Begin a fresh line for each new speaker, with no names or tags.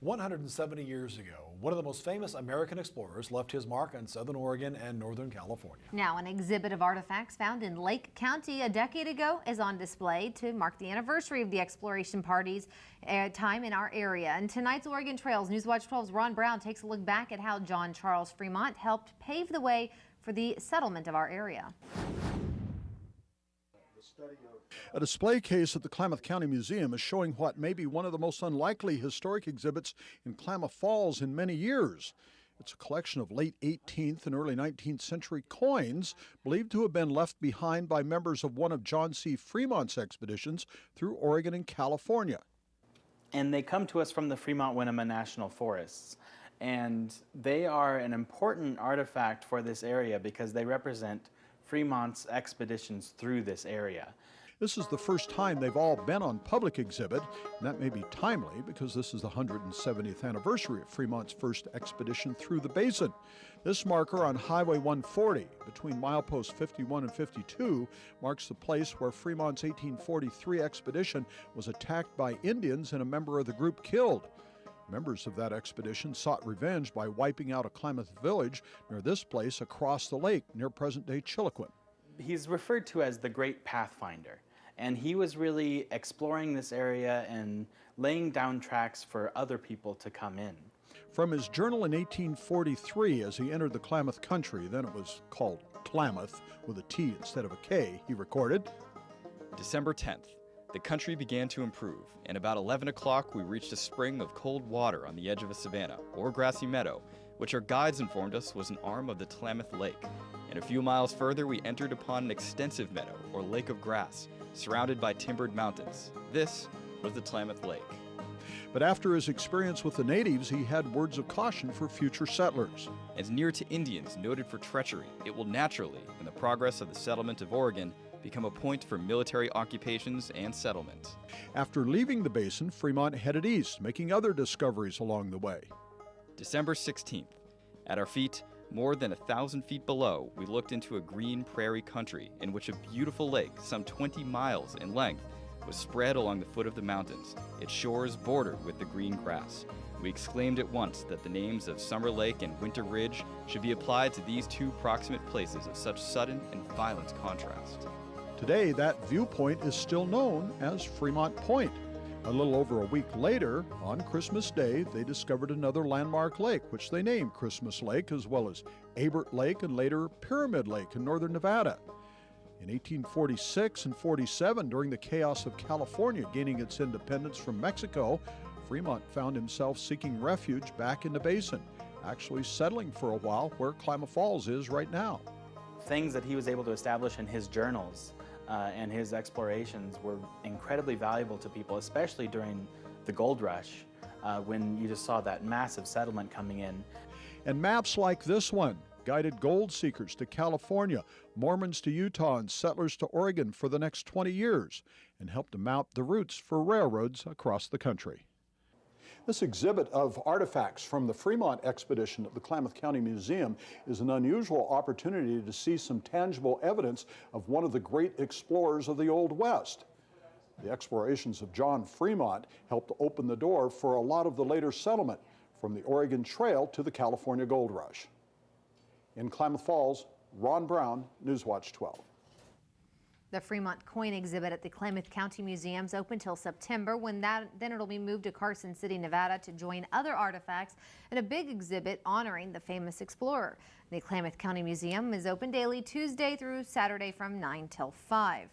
170 years ago, one of the most famous American explorers left his mark on southern Oregon and northern California.
Now, an exhibit of artifacts found in Lake County a decade ago is on display to mark the anniversary of the exploration party's time in our area. And tonight's Oregon Trails, Newswatch 12's Ron Brown takes a look back at how John Charles Fremont helped pave the way for the settlement of our area.
A display case at the Klamath County Museum is showing what may be one of the most unlikely historic exhibits in Klamath Falls in many years. It's a collection of late 18th and early 19th century coins believed to have been left behind by members of one of John C. Fremont's expeditions through Oregon and California.
And they come to us from the Fremont-Winema National Forests. And they are an important artifact for this area because they represent Fremont's expeditions through this area.
This is the first time they've all been on public exhibit, and that may be timely because this is the 170th anniversary of Fremont's first expedition through the basin. This marker on Highway 140 between mileposts 51 and 52 marks the place where Fremont's 1843 expedition was attacked by Indians and a member of the group killed. Members of that expedition sought revenge by wiping out a Klamath village near this place across the lake near present-day Chiloquin.
He's referred to as the Great Pathfinder, and he was really exploring this area and laying down tracks for other people to come in.
From his journal in 1843, as he entered the Klamath country, then it was called Klamath with a T instead of a K, he recorded,
December 10th. The country began to improve, and about 11 o'clock we reached a spring of cold water on the edge of a savanna, or grassy meadow, which our guides informed us was an arm of the Tlamath Lake. And a few miles further we entered upon an extensive meadow, or lake of grass, surrounded by timbered mountains. This was the Tlamath Lake.
But after his experience with the natives, he had words of caution for future settlers.
As near to Indians noted for treachery, it will naturally, in the progress of the settlement of Oregon, become a point for military occupations and settlement.
After leaving the basin, Fremont headed east, making other discoveries along the way.
December 16th. At our feet, more than 1,000 feet below, we looked into a green prairie country in which a beautiful lake, some 20 miles in length, was spread along the foot of the mountains, its shores bordered with the green grass. We exclaimed at once that the names of Summer Lake and Winter Ridge should be applied to these two proximate places of such sudden and violent contrast.
Today, that viewpoint is still known as Fremont Point. A little over a week later, on Christmas Day, they discovered another landmark lake, which they named Christmas Lake, as well as Abert Lake and later Pyramid Lake in northern Nevada. In 1846 and 47, during the chaos of California gaining its independence from Mexico, Fremont found himself seeking refuge back in the basin, actually settling for a while where Klamath Falls is right now.
Things that he was able to establish in his journals and his explorations were incredibly valuable to people, especially during the gold rush, when you just saw that massive settlement coming in.
And maps like this one guided gold seekers to California, Mormons to Utah, and settlers to Oregon for the next 20 years, and helped to map the routes for railroads across the country. This exhibit of artifacts from the Fremont expedition at the Klamath County Museum is an unusual opportunity to see some tangible evidence of one of the great explorers of the Old West. The explorations of John Fremont helped open the door for a lot of the later settlement, from the Oregon Trail to the California Gold Rush. In Klamath Falls, Ron Brown, Newswatch 12.
The Fremont coin exhibit at the Klamath County Museum is open till September, then it'll be moved to Carson City, Nevada to join other artifacts and a big exhibit honoring the famous explorer. The Klamath County Museum is open daily Tuesday through Saturday from 9 till 5.